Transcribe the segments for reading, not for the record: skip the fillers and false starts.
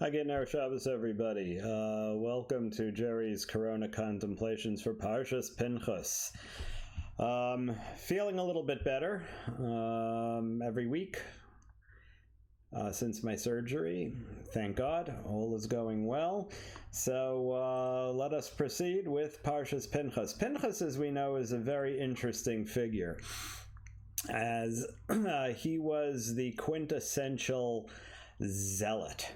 Hagen Erev Shabbos, everybody. Welcome to Jerry's Corona Contemplations for Parshas Pinchas. Feeling a little bit better every week since my surgery. Thank God, all is going well. So let us proceed with Parshas Pinchas. Pinchas, as we know, is a very interesting figure, as he was the quintessential zealot.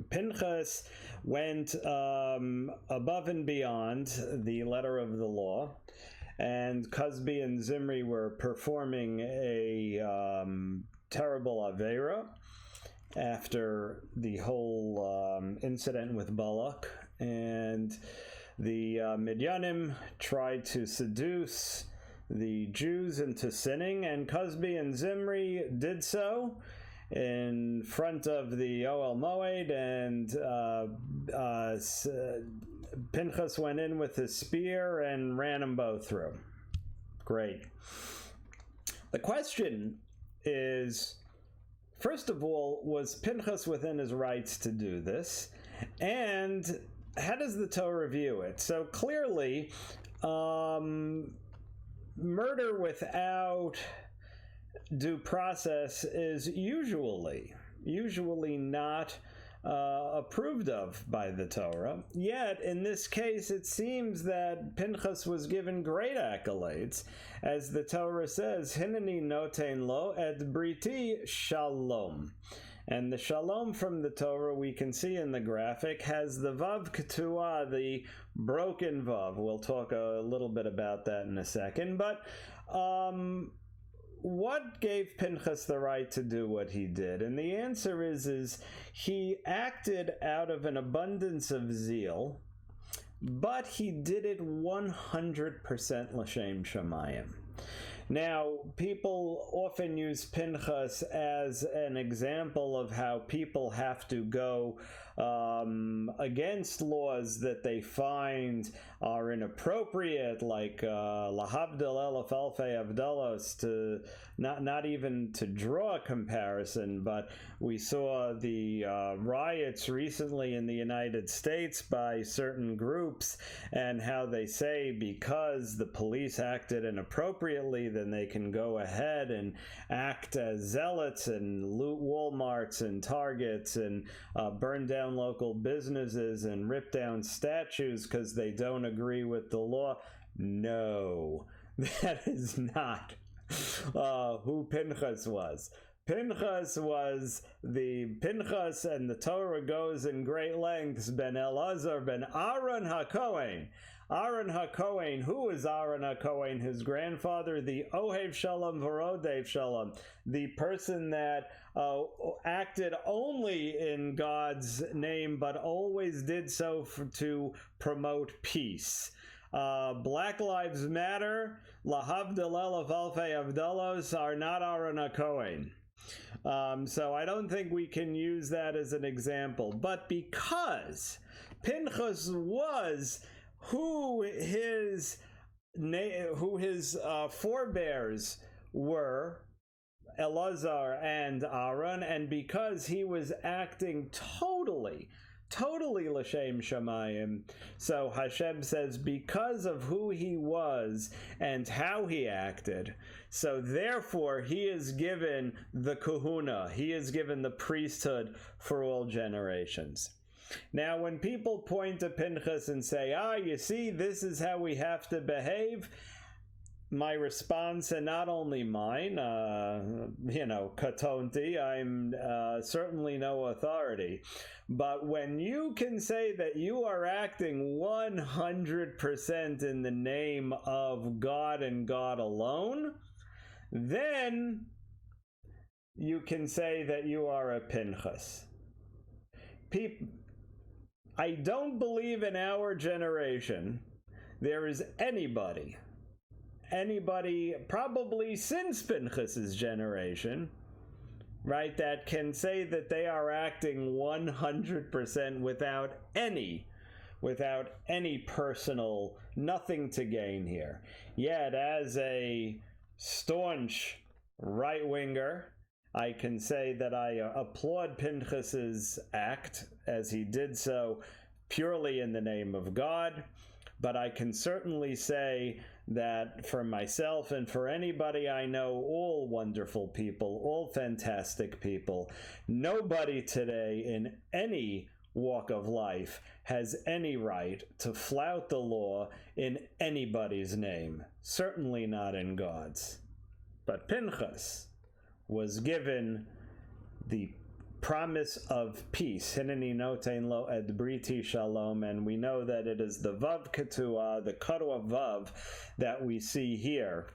Pinchas went above and beyond the letter of the law, and Cosby and Zimri were performing a terrible Aveira after the whole incident with Balak, and the Midyanim tried to seduce the Jews into sinning, and Cosby and Zimri did so in front of the Ohel Moed, and Pinchas went in with his spear and ran them both through. Great. The question is, first of all, was Pinchas within his rights to do this? And how does the Torah view it? So clearly, murder without due process is usually not approved of by the Torah. Yet, in this case, it seems that Pinchas was given great accolades, as the Torah says, Hineni noten lo et briti shalom. And the shalom from the Torah, we can see in the graphic, has the vav ketuah, the broken vav. We'll talk a little bit about that in a second. But what gave Pinchas the right to do what he did? And the answer is he acted out of an abundance of zeal, but he did it 100% l'shem shamayim. Now, people often use Pinchas as an example of how people have to go against laws that they find are inappropriate, like lahavdil elef alfei avdalos, to not even to draw a comparison, but we saw the riots recently in the United States by certain groups, and how they say because the police acted inappropriately, then they can go ahead and act as zealots and loot Walmarts and Targets and burn down local businesses and rip down statues because they don't agree with the law. No, that is not who Pinchas was. Pinchas was the Pinchas, and the Torah goes in great lengths, ben Elazar, ben Aaron HaKohen. Aaron HaKohen, who is Aaron HaKohen? His grandfather, the Ohev Shalom V'Rodev Shalom, the person that acted only in God's name, but always did so to promote peace. Black Lives Matter, Lahavdil elef alfei avdalos, are not Aaron HaKohen. So I don't think we can use that as an example. But because Pinchas was who his forebears were, Elazar and Aaron, and because he was acting totally l'shem shamayim, so Hashem says because of who he was and how he acted, so therefore he is given the kahuna, he is given the priesthood for all generations. Now, when people point to Pinchas and say, you see, this is how we have to behave, my response, and not only mine, katonti, I'm certainly no authority, but when you can say that you are acting 100% in the name of God and God alone, then you can say that you are a Pinchas. I don't believe in our generation there is anybody probably since Pinchas's generation, right, that can say that they are acting 100% without any personal, nothing to gain here. Yet, as a staunch right-winger, I can say that I applaud Pinchas's act as he did so purely in the name of God, but I can certainly say that for myself and for anybody I know, all wonderful people, all fantastic people, nobody today in any walk of life has any right to flout the law in anybody's name, certainly not in God's. But Pinchas was given the promise of peace, Hineni noten lo et briti shalom, and we know that it is the vav ketua, the katua vav, that we see here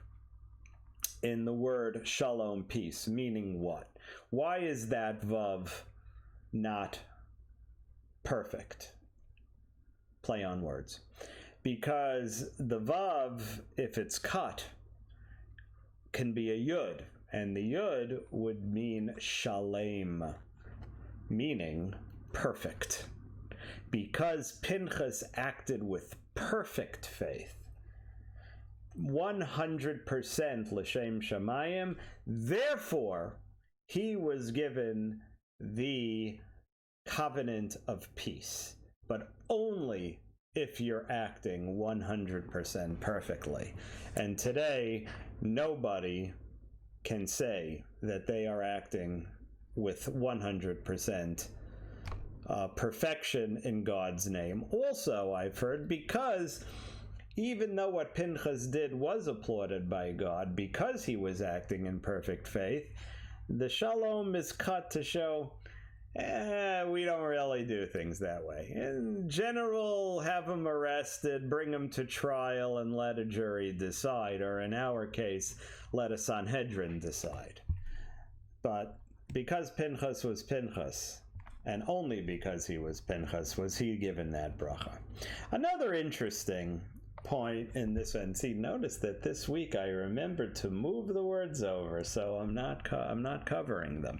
in the word shalom, peace, meaning what? Why is that vav not perfect? Play on words. Because the vav, if it's cut, can be a yud, and the yud would mean shalem, meaning perfect. Because Pinchas acted with perfect faith, 100% l'shem shamayim, therefore he was given the covenant of peace, but only if you're acting 100% perfectly. And today, nobody can say that they are acting with 100% perfection in God's name. Also, I've heard, because even though what Pinchas did was applauded by God, because he was acting in perfect faith, the shalom is cut to show we don't really do things that way. In general, have them arrested, bring them to trial, and let a jury decide, or in our case, let a Sanhedrin decide. But because Pinchas was Pinchas, and only because he was Pinchas, was he given that bracha. Another interesting point in this, and see, notice that this week I remembered to move the words over, so I'm not covering them.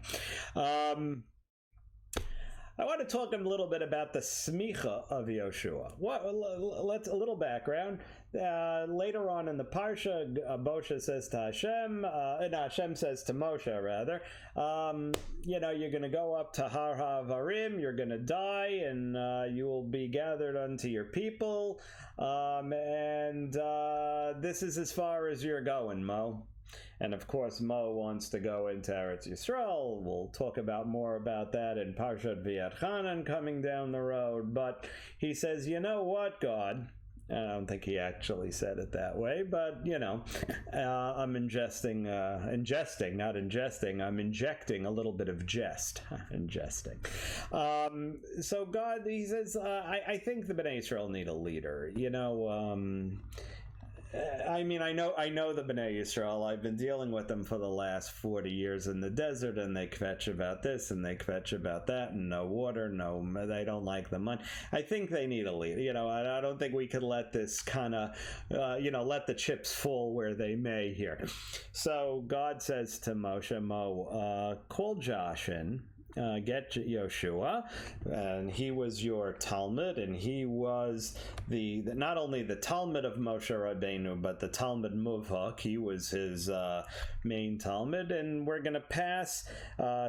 I want to talk a little bit about the smicha of Yoshua. Let's a little background. Later on in the parsha, Moshe says to Hashem, Hashem says to Moshe, rather, you're going to go up to Har HaVarim, you're going to die, and you will be gathered unto your people, and this is as far as you're going, Mo. And of course, Mo wants to go into Eretz Yisrael. We'll talk about more about that in Parshat V'yatchanan coming down the road. But he says, you know what, God? I don't think he actually said it that way, but, I'm ingesting, not ingesting, I'm injecting a little bit of jest. Ingesting. So God, he says, I think the Bnei Yisrael need a leader. I know the Bnei Yisrael. I've been dealing with them for the last 40 years in the desert, and they kvetch about this and they kvetch about that, and no water, they don't like the money. I think they need a leader. I don't think we could let this kind of, let the chips fall where they may here. So God says to Moshe, call Josh in. Get Yoshua, and he was your Talmud, and he was not only the Talmud of Moshe Rabbeinu, but the Talmud Muvhak. He was his main Talmud, and we're going to pass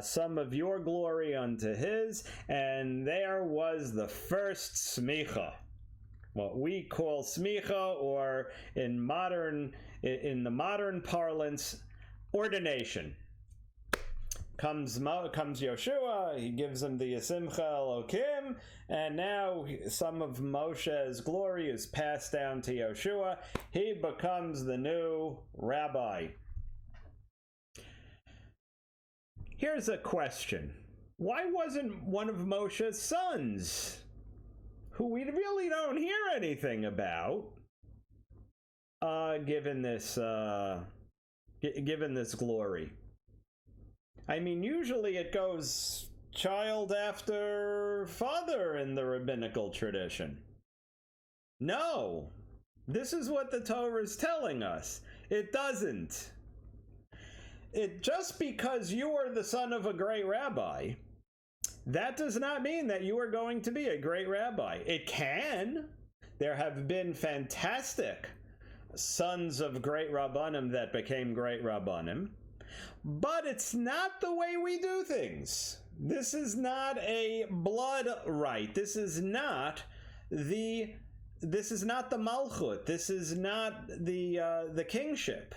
some of your glory unto his, and there was the first smicha, what we call smicha, or in the modern parlance, ordination. Comes Yoshua, he gives him the Simcha Elokim, and now some of Moshe's glory is passed down to Yoshua. He becomes the new rabbi. Here's a question. Why wasn't one of Moshe's sons, who we really don't hear anything about, given this glory? I mean, usually it goes child after father in the rabbinical tradition. No, this is what the Torah is telling us. It doesn't. Just because you are the son of a great rabbi, that does not mean that you are going to be a great rabbi. It can. There have been fantastic sons of great rabbanim that became great rabbanim. But it's not the way we do things. This is not a blood right. This is not the malchut. This is not the kingship.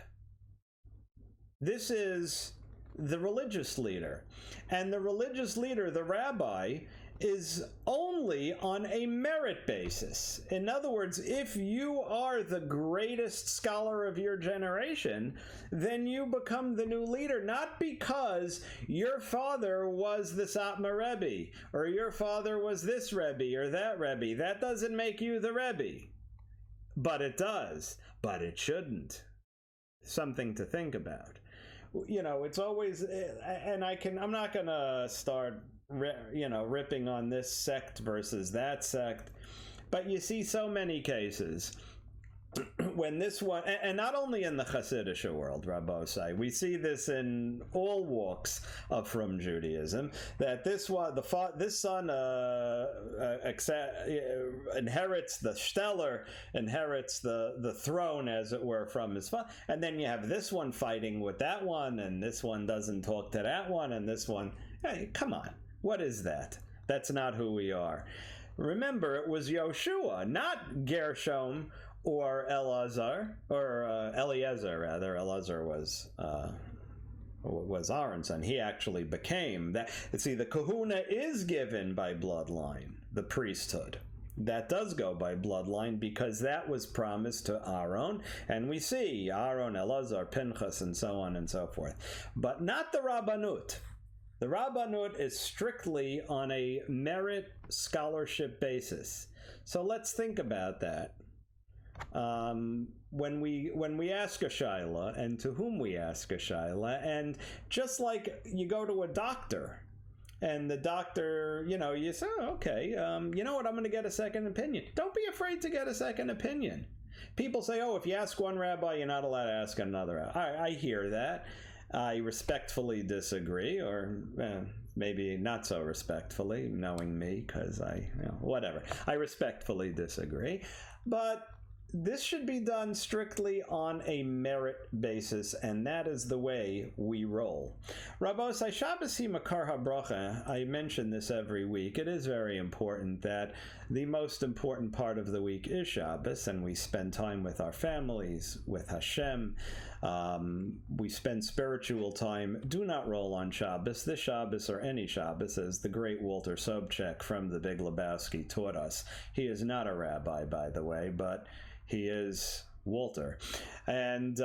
This is the religious leader. And the religious leader, the rabbi, is only on a merit basis. In other words, if you are the greatest scholar of your generation, then you become the new leader, not because your father was the Satmar Rebbe, or your father was this Rebbe or that Rebbe. That doesn't make you the Rebbe. But it does. But it shouldn't. Something to think about. You know, it's always, and I'm not going to start ripping on this sect versus that sect, but you see so many cases when this one, and not only in the Hasidic world, Rabbosai, we see this in all walks of from Judaism, that this son inherits the stellar, inherits the throne, as it were, from his father, and then you have this one fighting with that one, and this one doesn't talk to that one, and this one, hey, come on, what is that? That's not who we are. Remember, it was Yoshua, not Gershom, or Elazar, or Eliezer, rather. Elazar was Aaron's son. He actually became that. See, the kahuna is given by bloodline, the priesthood. That does go by bloodline because that was promised to Aaron, and we see Aaron, Elazar, Pinchas, and so on and so forth. But not the Rabbanut. The Rabbanut is strictly on a merit scholarship basis. So let's think about that. When we ask a shaila, and to whom we ask a shaila, and just like you go to a doctor, and the doctor, you say, oh, okay, you know what, I'm going to get a second opinion. Don't be afraid to get a second opinion. People say, oh, if you ask one rabbi, you're not allowed to ask another. I hear that. I respectfully disagree, or maybe not so respectfully, knowing me, because whatever. I respectfully disagree. But this should be done strictly on a merit basis, and that is the way we roll. Rabbosai, Shabbos hi makar habracha. I mention this every week. It is very important that the most important part of the week is Shabbos, and we spend time with our families, with Hashem. We spend spiritual time. Do not roll on Shabbos. This Shabbos, or any Shabbos, as the great Walter Sobchak from the Big Lebowski taught us. He is not a rabbi, by the way, but he is Walter. And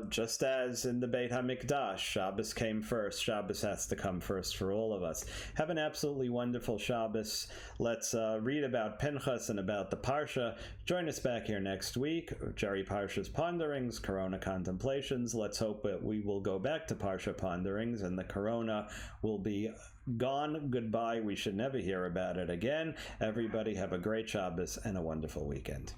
just as in the Beit HaMikdash, Shabbos came first, Shabbos has to come first for all of us. Have an absolutely wonderful Shabbos. Let's read about Pinchas and about the Parsha. Join us back here next week. Jerry Parsha's Ponderings, Corona Contemplations. Let's hope that we will go back to Parsha Ponderings and the Corona will be gone. Goodbye. We should never hear about it again. Everybody have a great Shabbos and a wonderful weekend.